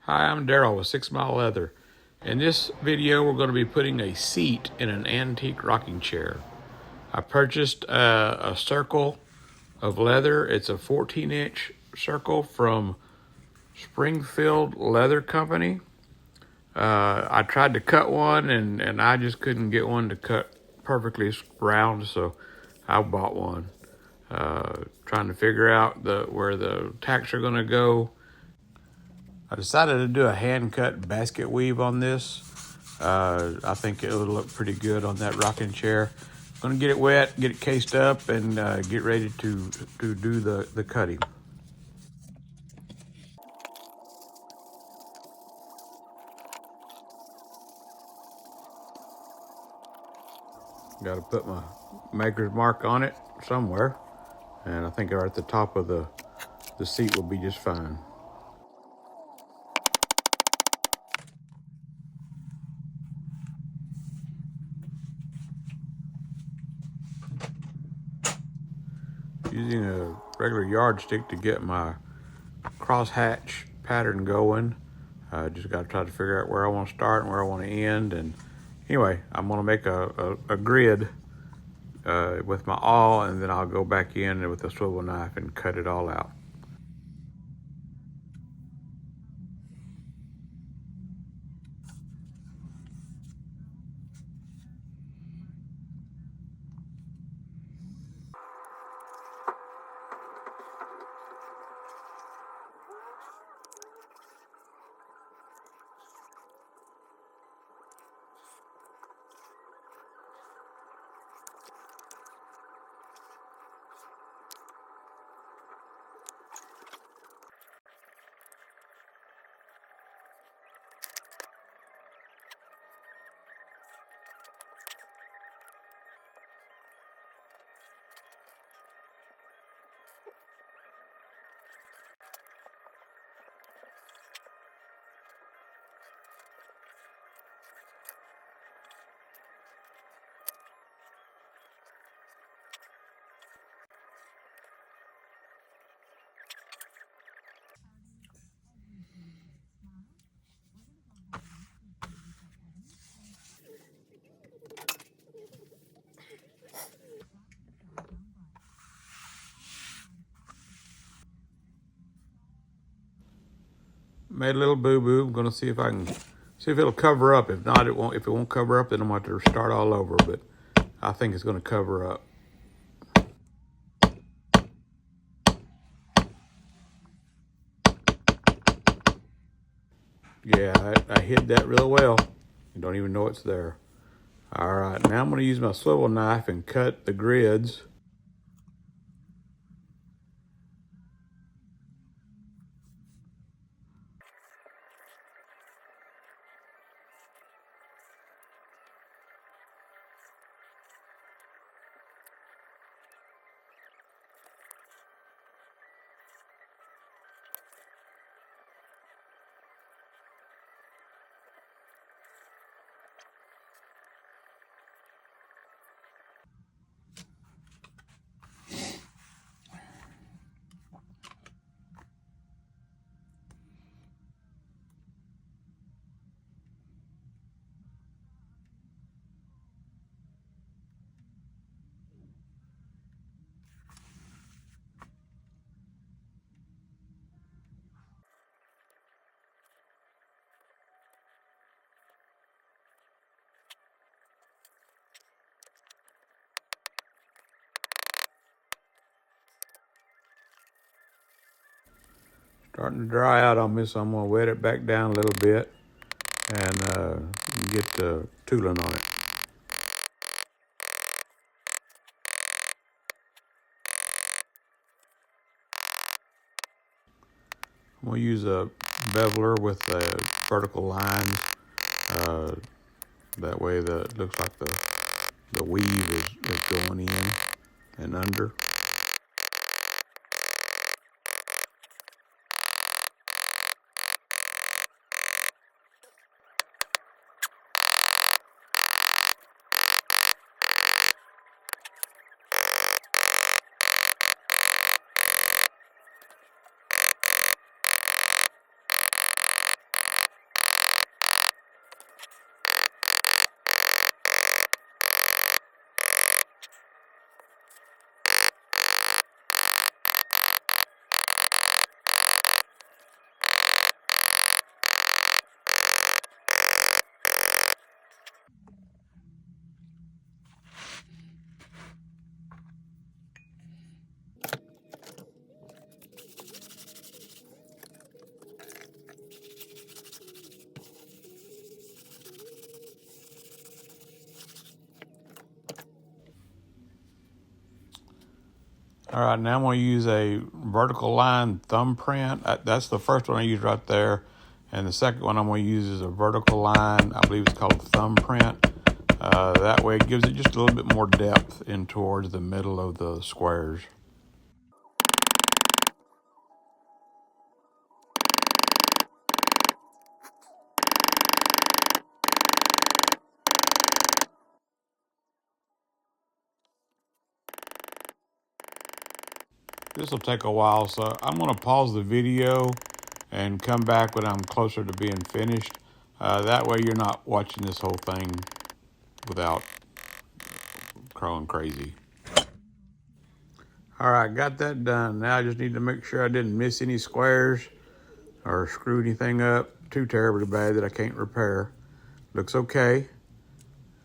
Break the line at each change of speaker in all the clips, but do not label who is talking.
Hi, I'm Daryl with 6 Mile Leather. In this video, we're going to be putting a seat in an antique rocking chair. I purchased a circle of leather. It's a 14-inch circle from Springfield Leather Company. I tried to cut one, and I just couldn't get one to cut perfectly round, so I bought one. Trying to figure out where the tacks are going to go. I decided to do a hand-cut basket weave on this. I think it would look pretty good on that rocking chair. I'm going to get it wet, get it cased up, and get ready to do the cutting. Got to put my maker's mark on it somewhere, and I think right at the top of the seat will be just fine. Using a regular yardstick to get my crosshatch pattern going. Just got to try to figure out where I want to start and where I want to end. And anyway, I'm going to make a grid with my awl, and then I'll go back in with a swivel knife and cut it all out. Made a little boo-boo. I'm gonna see if it'll cover up. If not, it won't. If it won't cover up, then I'm gonna have to start all over. But I think it's gonna cover up. Yeah, I hid that real well. You don't even know it's there. All right, now I'm gonna use my swivel knife and cut the grids. Starting to dry out on me, so I'm gonna wet it back down a little bit and get the tooling on it. I'm gonna use a beveler with a vertical lines. That way it looks like the weave is going in and under. All right, now I'm going to use a vertical line thumbprint. That's the first one I use right there. And the second one I'm going to use is a vertical line. I believe it's called thumbprint. That way it gives it just a little bit more depth in towards the middle of the squares. This will take a while, so I'm going to pause the video and come back when I'm closer to being finished. That way you're not watching this whole thing without going crazy. All right, got that done. Now I just need to make sure I didn't miss any squares or screw anything up too terribly bad that I can't repair. Looks okay.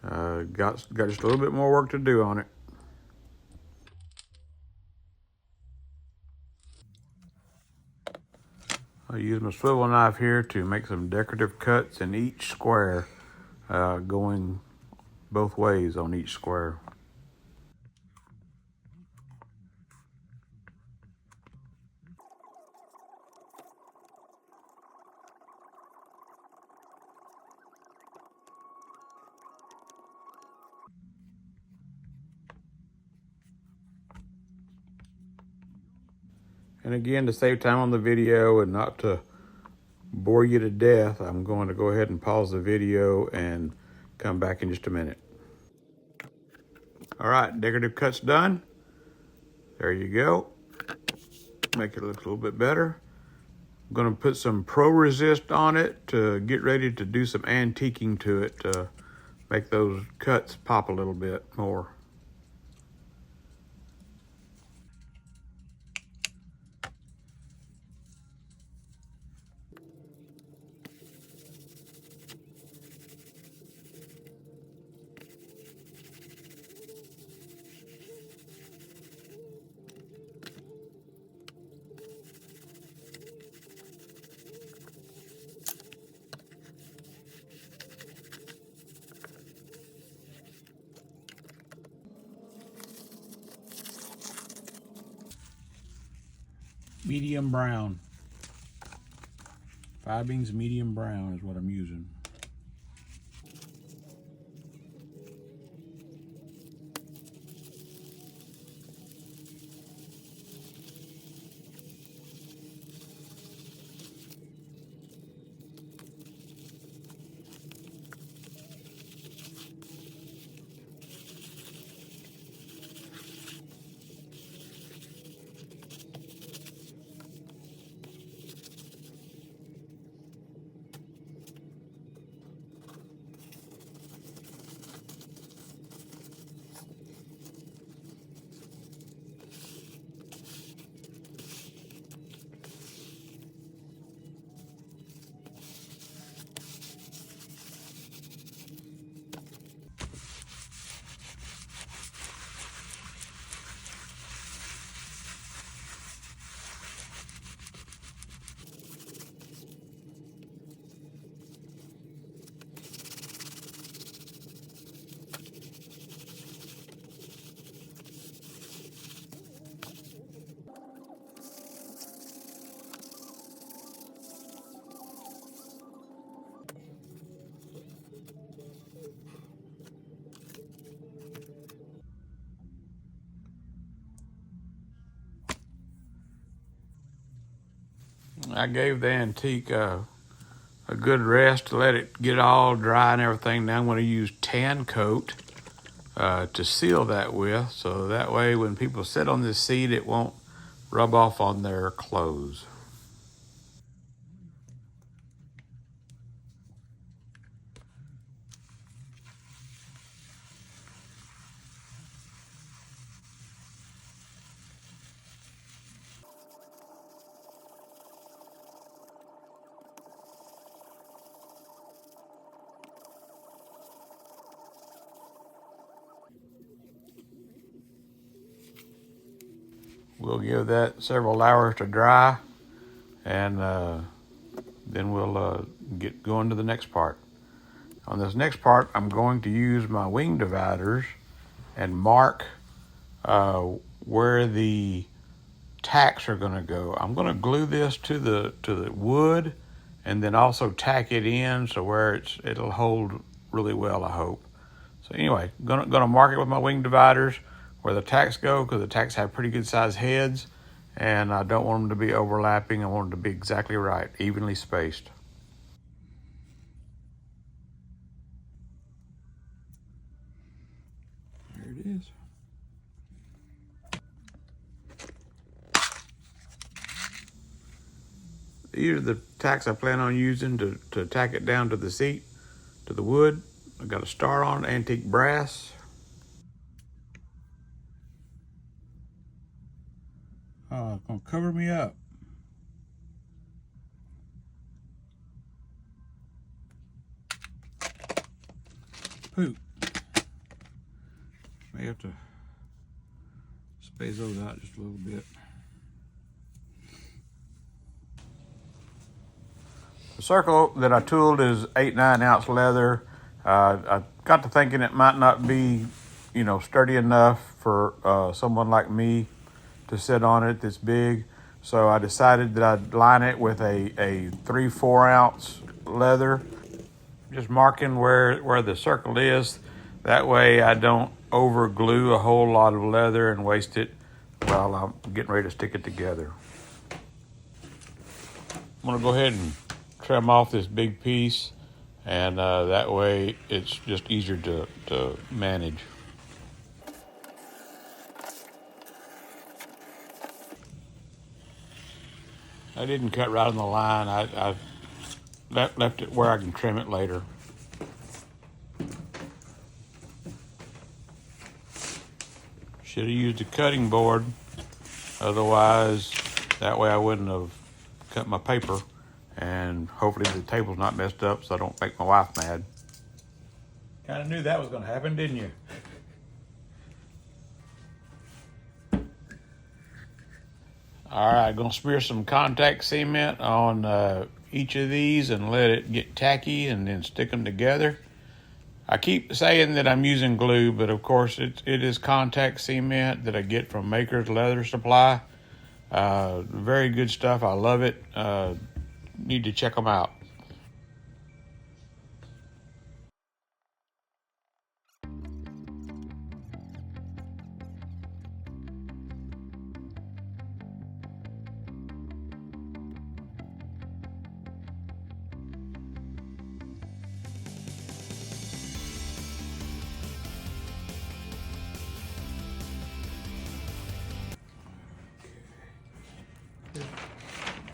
Got just a little bit more work to do on it. I use my swivel knife here to make some decorative cuts in each square, going both ways on each square. And again, to save time on the video and not to bore you to death, I'm going to go ahead and pause the video and come back in just a minute. All right, decorative cuts done. There you go. Make it look a little bit better. I'm going to put some Pro Resist on it to get ready to do some antiquing to it to make those cuts pop a little bit more. Medium brown. Fiebings medium brown is what I'm using. I gave the antique a good rest to let it get all dry and everything. Now I'm going to use tan coat to seal that with, so that way when people sit on this seat, it won't rub off on their clothes. We'll give that several hours to dry, and then we'll get going to the next part. On this next part, I'm going to use my wing dividers and mark where the tacks are going to go. I'm going to glue this to the wood, and then also tack it in so where it'll hold really well, I hope. So anyway, gonna mark it with my wing dividers where the tacks go, because the tacks have pretty good sized heads, and I don't want them to be overlapping. I want them to be exactly right, evenly spaced. There it is. These are the tacks I plan on using to tack it down to the seat, to the wood. I got a star on it, antique brass. Oh, it's gonna cover me up. Poop. May have to space those out just a little bit. The circle that I tooled is 8-9 ounce leather. I got to thinking it might not be, sturdy enough for someone like me to sit on it this big. So I decided that I'd line it with a 3-4 ounce leather, just marking where the circle is. That way I don't over glue a whole lot of leather and waste it while I'm getting ready to stick it together. I'm gonna go ahead and trim off this big piece, and that way it's just easier to manage. I didn't cut right on the line. I left it where I can trim it later. Should have used a cutting board, otherwise that way I wouldn't have cut my paper, and hopefully the table's not messed up so I don't make my wife mad. Kind of knew that was going to happen, didn't you? All right, going to smear some contact cement on each of these and let it get tacky, and then stick them together. I keep saying that I'm using glue, but of course it is contact cement that I get from Maker's Leather Supply. Very good stuff. I love it. Need to check them out.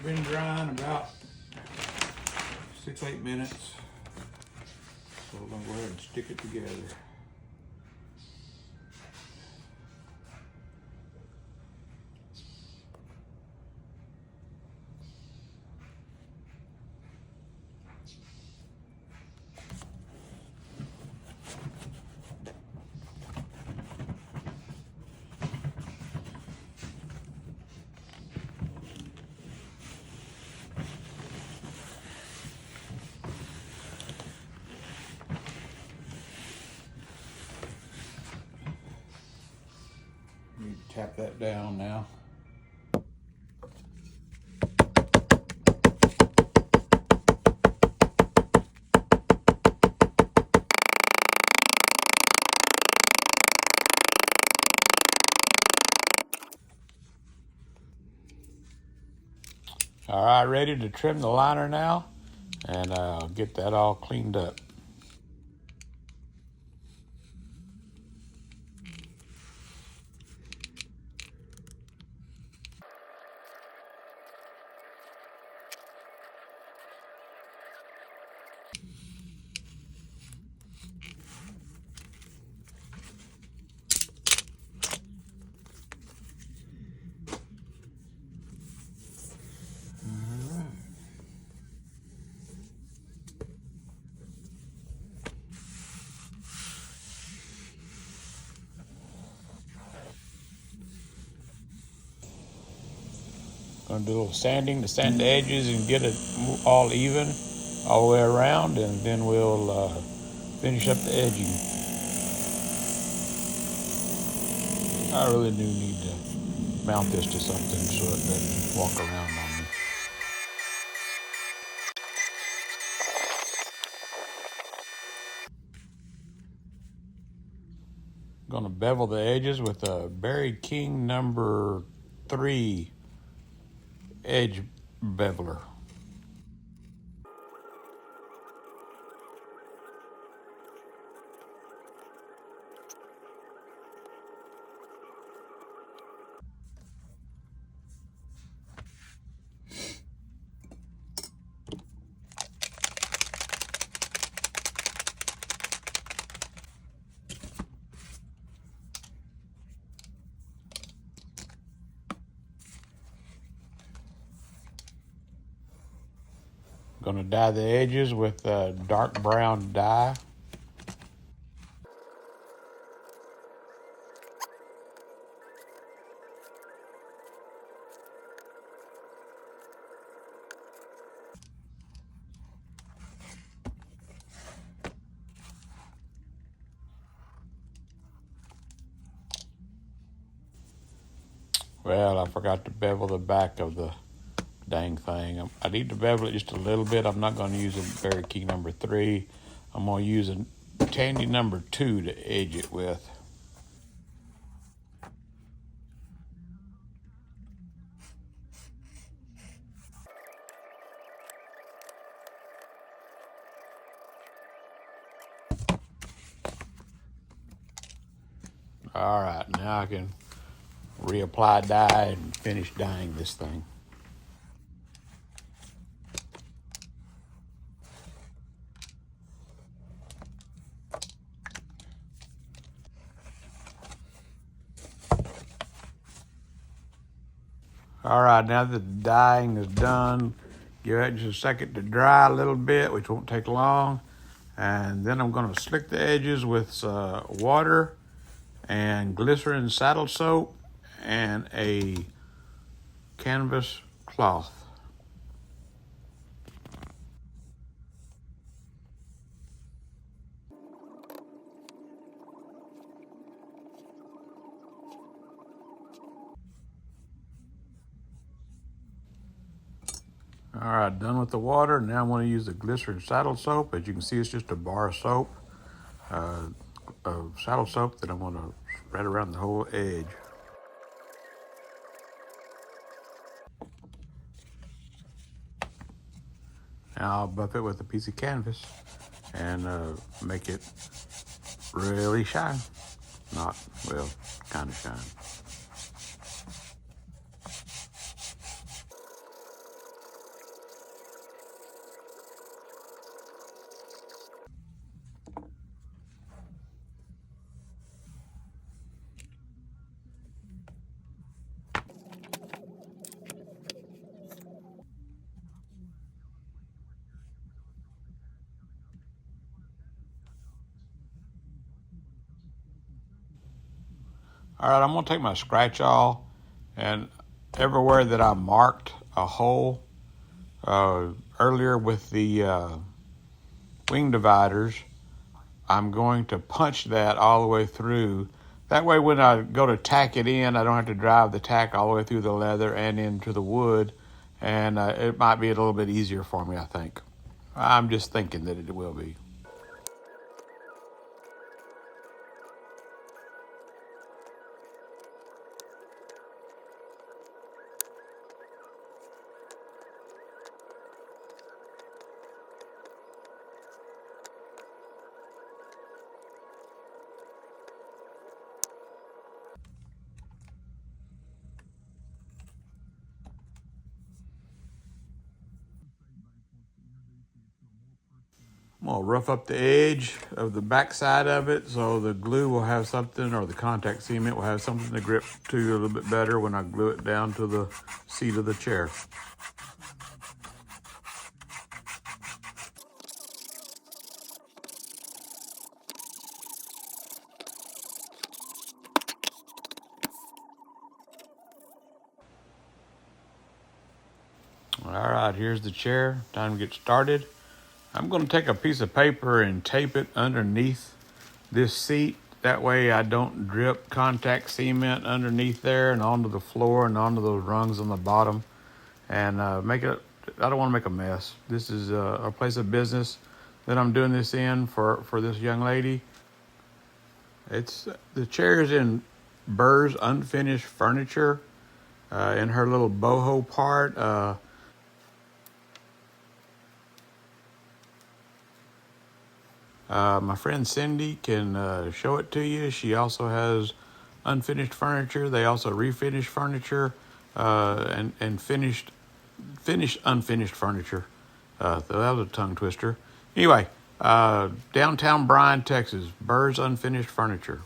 Been drying about 6-8 minutes, so we're gonna go ahead and stick it together. Tap that down now. All right, ready to trim the liner now, and I'll get that all cleaned up. Gonna do a little sanding to sand the edges and get it all even all the way around, and then we'll finish up the edging. I really do need to mount this to something so it doesn't walk around on me. I'm going to bevel the edges with a Berry King number 3 edge beveler. I'm going to dye the edges with a dark brown dye. Well, I forgot to bevel the back of the dang thing. I need to bevel it just a little bit. I'm not going to use a Berry King number 3. I'm going to use a Tandy number 2 to edge it with. All right, now I can reapply dye and finish dyeing this thing. All right, now that the dyeing is done, give it just a second to dry a little bit, which won't take long. And then I'm going to slick the edges with water and glycerin saddle soap and a canvas cloth. All right, done with the water. Now I'm going to use the glycerin saddle soap. As you can see, it's just a bar of soap, of saddle soap that I'm going to spread around the whole edge. Now I'll buff it with a piece of canvas and make it really shine. Not, well, kind of shine. All right, I'm going to take my scratch awl, and everywhere that I marked a hole earlier with the wing dividers, I'm going to punch that all the way through. That way when I go to tack it in, I don't have to drive the tack all the way through the leather and into the wood, and it might be a little bit easier for me, I think. I'm just thinking that it will be. I'm going to rough up the edge of the back side of it so the glue will have something, or the contact cement will have something to grip to a little bit better when I glue it down to the seat of the chair. All right, here's the chair. Time to get started. I'm going to take a piece of paper and tape it underneath this seat That way I don't drip contact cement underneath there and onto the floor and onto those rungs on the bottom. And I don't want to make a mess. This is a place of business that I'm doing this in for this young lady. The chair is in Burr's Unfinished Furniture in her little boho part. My friend Cindy can show it to you. She also has unfinished furniture. They also refinish furniture and finished unfinished furniture. That was a tongue twister. Anyway, downtown Bryan, Texas, Burr's Unfinished Furniture.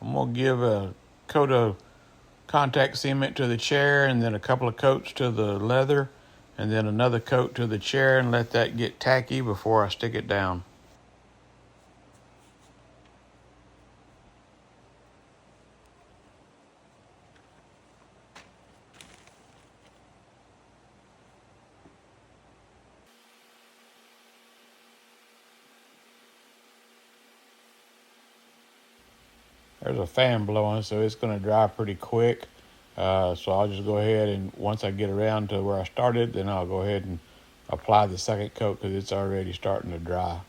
I'm going to give a coat of contact cement to the chair and then a couple of coats to the leather and then another coat to the chair and let that get tacky before I stick it down. There's a fan blowing, so it's going to dry pretty quick. So I'll just go ahead and once I get around to where I started, then I'll go ahead and apply the second coat because it's already starting to dry.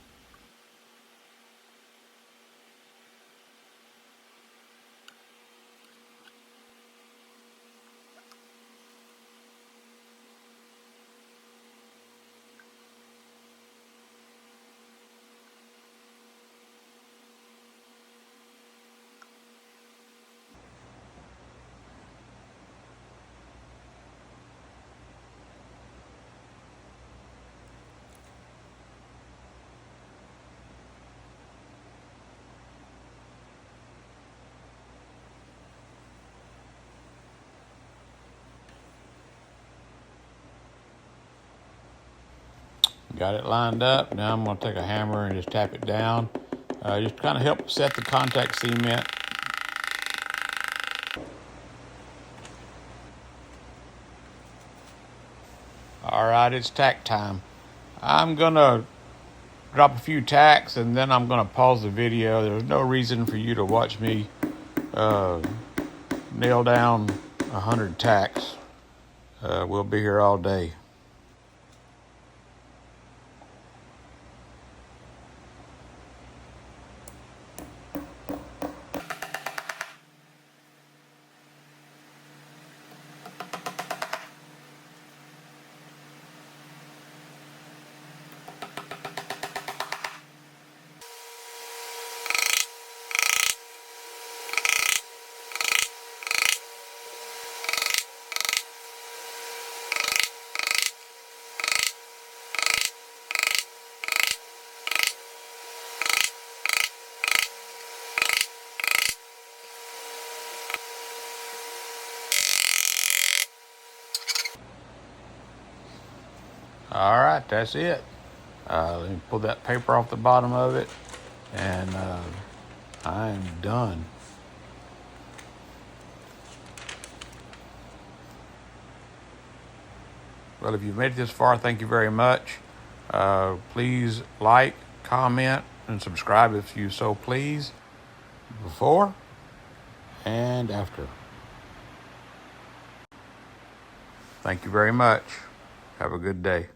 Got it lined up. Now I'm going to take a hammer and just tap it down. Just kind of help set the contact cement. All right, it's tack time. I'm going to drop a few tacks and then I'm going to pause the video. There's no reason for you to watch me nail down 100 tacks. We'll be here all day. All right, that's it. Let me pull that paper off the bottom of it, and I am done. Well, if you've made it this far, thank you very much. Please like, comment, and subscribe if you so please, before and after. Thank you very much. Have a good day.